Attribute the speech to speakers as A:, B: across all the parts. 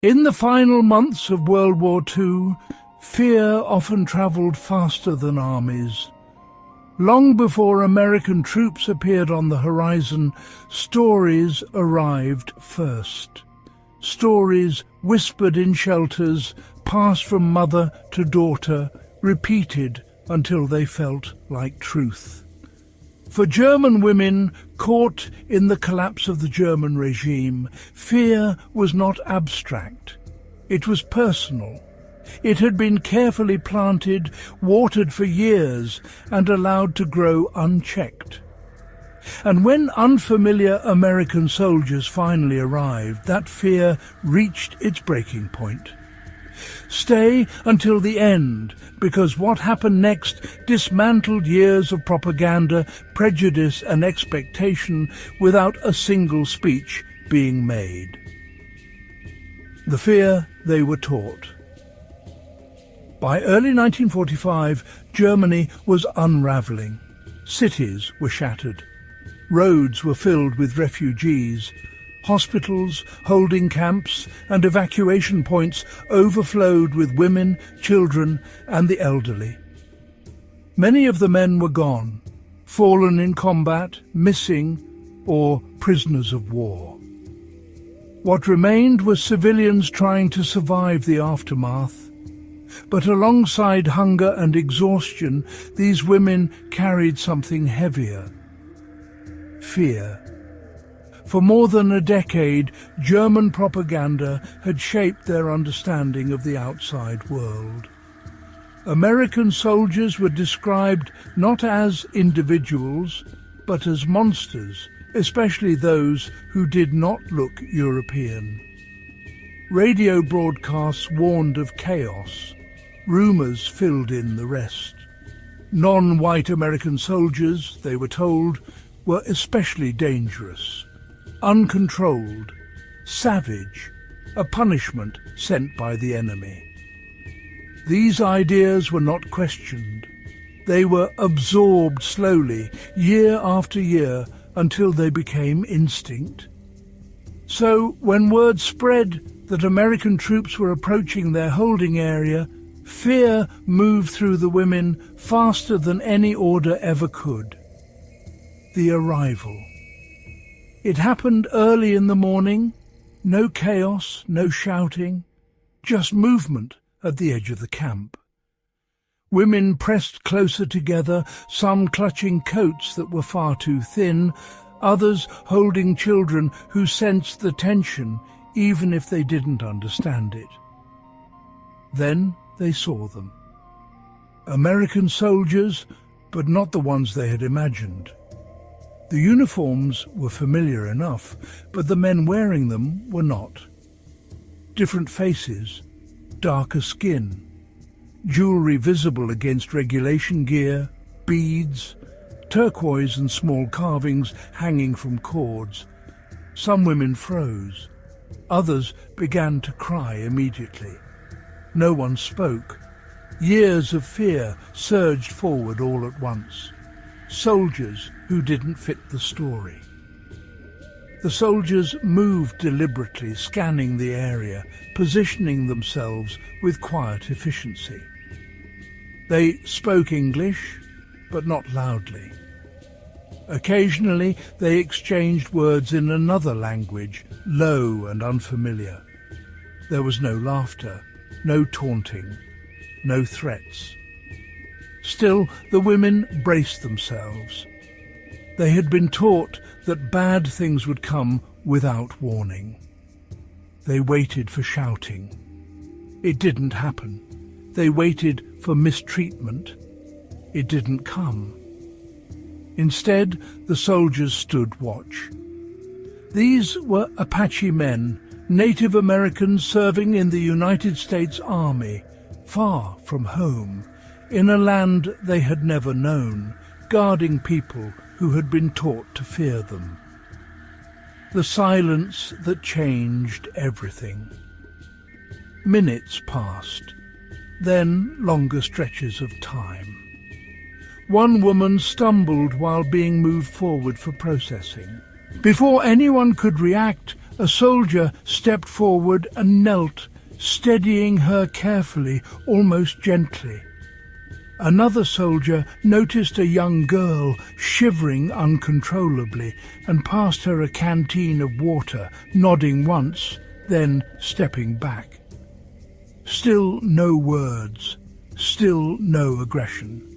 A: In the final months of World War II, fear often travelled faster than armies. Long before American troops appeared on the horizon, stories arrived first. Stories whispered in shelters, passed from mother to daughter, repeated until they felt like truth. For German women caught in the collapse of the German regime, fear was not abstract. It was personal. It had been carefully planted, watered for years, and allowed to grow unchecked. And when unfamiliar American soldiers finally arrived, that fear reached its breaking point. Stay until the end, because what happened next dismantled years of propaganda, prejudice and expectation without a single speech being made. The fear they were taught. By early 1945, Germany was unravelling. Cities were shattered. Roads were filled with refugees. Hospitals, holding camps and evacuation points overflowed with women, children and the elderly. Many of the men were gone, fallen in combat, missing, or prisoners of war. What remained was civilians trying to survive the aftermath. But alongside hunger and exhaustion, these women carried something heavier: fear. For more than a decade, German propaganda had shaped their understanding of the outside world. American soldiers were described not as individuals, but as monsters, especially those who did not look European. Radio broadcasts warned of chaos. Rumours filled in the rest. Non-white American soldiers, they were told, were especially dangerous, uncontrolled, savage, a punishment sent by the enemy. These ideas were not questioned. They were absorbed slowly, year after year, until they became instinct. So, when word spread that American troops were approaching their holding area, fear moved through the women faster than any order ever could. The arrival. It happened early in the morning. No chaos, no shouting, just movement at the edge of the camp. Women pressed closer together, some clutching coats that were far too thin, others holding children who sensed the tension even if they didn't understand it. Then they saw them. American soldiers, but not the ones they had imagined. The uniforms were familiar enough, but the men wearing them were not. Different faces, darker skin, jewellery visible against regulation gear, beads, turquoise and small carvings hanging from cords. Some women froze. Others began to cry immediately. No one spoke. Years of fear surged forward all at once. Soldiers who didn't fit the story. The soldiers moved deliberately, scanning the area, positioning themselves with quiet efficiency. They spoke English, but not loudly. Occasionally they exchanged words in another language, low and unfamiliar. There was no laughter, no taunting, no threats. Still, the women braced themselves. They had been taught that bad things would come without warning. They waited for shouting. It didn't happen. They waited for mistreatment. It didn't come. Instead, the soldiers stood watch. These were Apache men, Native Americans serving in the United States Army, far from home, in a land they had never known, guarding people who had been taught to fear them. The silence that changed everything. Minutes passed, then longer stretches of time. One woman stumbled while being moved forward for processing. Before anyone could react, a soldier stepped forward and knelt, steadying her carefully, almost gently. Another soldier noticed a young girl shivering uncontrollably and passed her a canteen of water, nodding once, then stepping back. Still no words, still no aggression.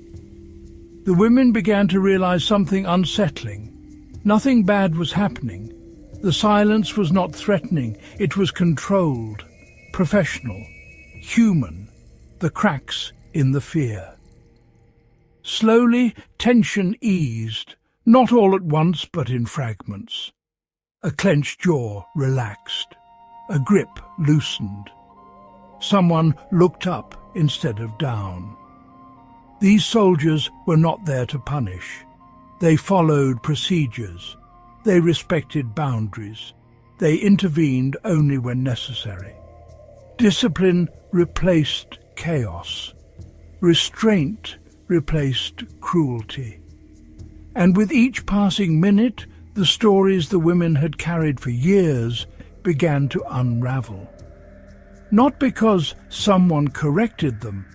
A: The women began to realize something unsettling. Nothing bad was happening. The silence was not threatening, it was controlled, professional, human, the cracks in the fear. Slowly, tension eased, not all at once but in fragments. A clenched jaw relaxed, a grip loosened. Someone looked up instead of down. These soldiers were not there to punish. They followed procedures. They respected boundaries. They intervened only when necessary. Discipline replaced chaos. Restraint replaced cruelty. And with each passing minute, the stories the women had carried for years began to unravel. Not because someone corrected them,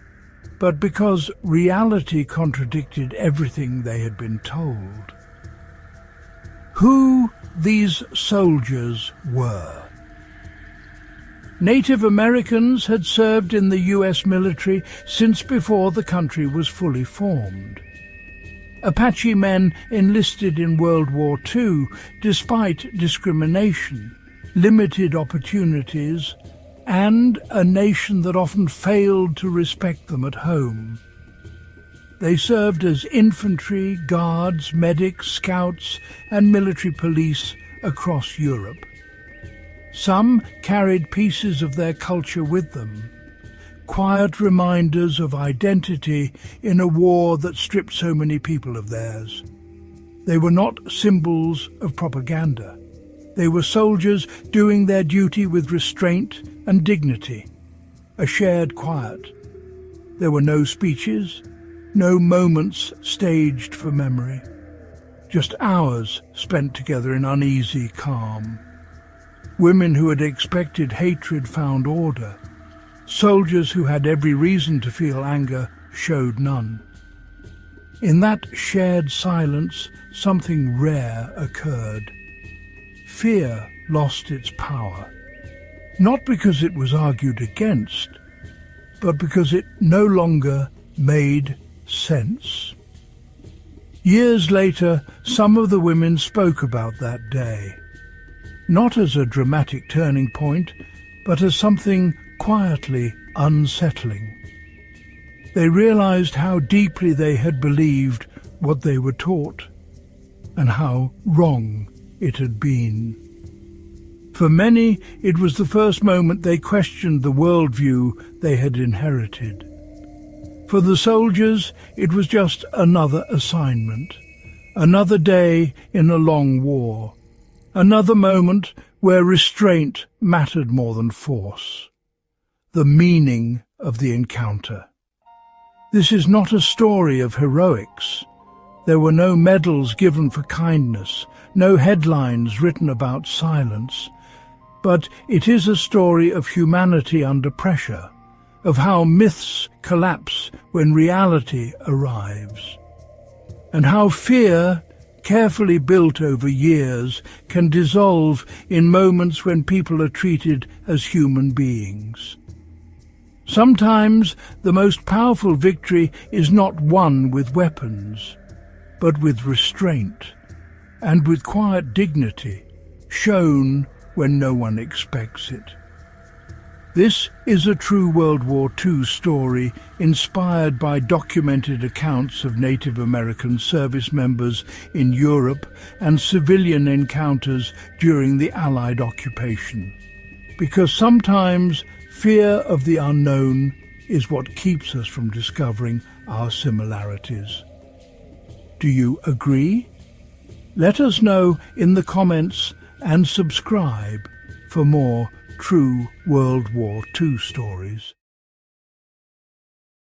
A: but because reality contradicted everything they had been told. Who these soldiers were. Native Americans had served in the U.S. military since before the country was fully formed. Apache men enlisted in World War II despite discrimination, limited opportunities, and a nation that often failed to respect them at home. They served as infantry, guards, medics, scouts, and military police across Europe. Some carried pieces of their culture with them, quiet reminders of identity in a war that stripped so many people of theirs. They were not symbols of propaganda. They were soldiers doing their duty with restraint and dignity, a shared quiet. There were no speeches, no moments staged for memory, just hours spent together in uneasy calm. Women who had expected hatred found order. Soldiers who had every reason to feel anger showed none. In that shared silence, something rare occurred. Fear lost its power, not because it was argued against, but because it no longer made sense. Years later, some of the women spoke about that day, not as a dramatic turning point, but as something quietly unsettling. They realized how deeply they had believed what they were taught, and how wrong it had been. For many, it was the first moment they questioned the worldview they had inherited. For the soldiers, it was just another assignment, another day in a long war, another moment where restraint mattered more than force. The meaning of the encounter. This is not a story of heroics. There were no medals given for kindness, no headlines written about silence, but it is a story of humanity under pressure, of how myths collapse when reality arrives, and how fear, carefully built over years, can dissolve in moments when people are treated as human beings. Sometimes the most powerful victory is not won with weapons, but with restraint, and with quiet dignity, shown when no one expects it. This is a true World War II story inspired by documented accounts of Native American service members in Europe and civilian encounters during the Allied occupation. Because sometimes fear of the unknown is what keeps us from discovering our similarities. Do you agree? Let us know in the comments and subscribe for more true World War II stories.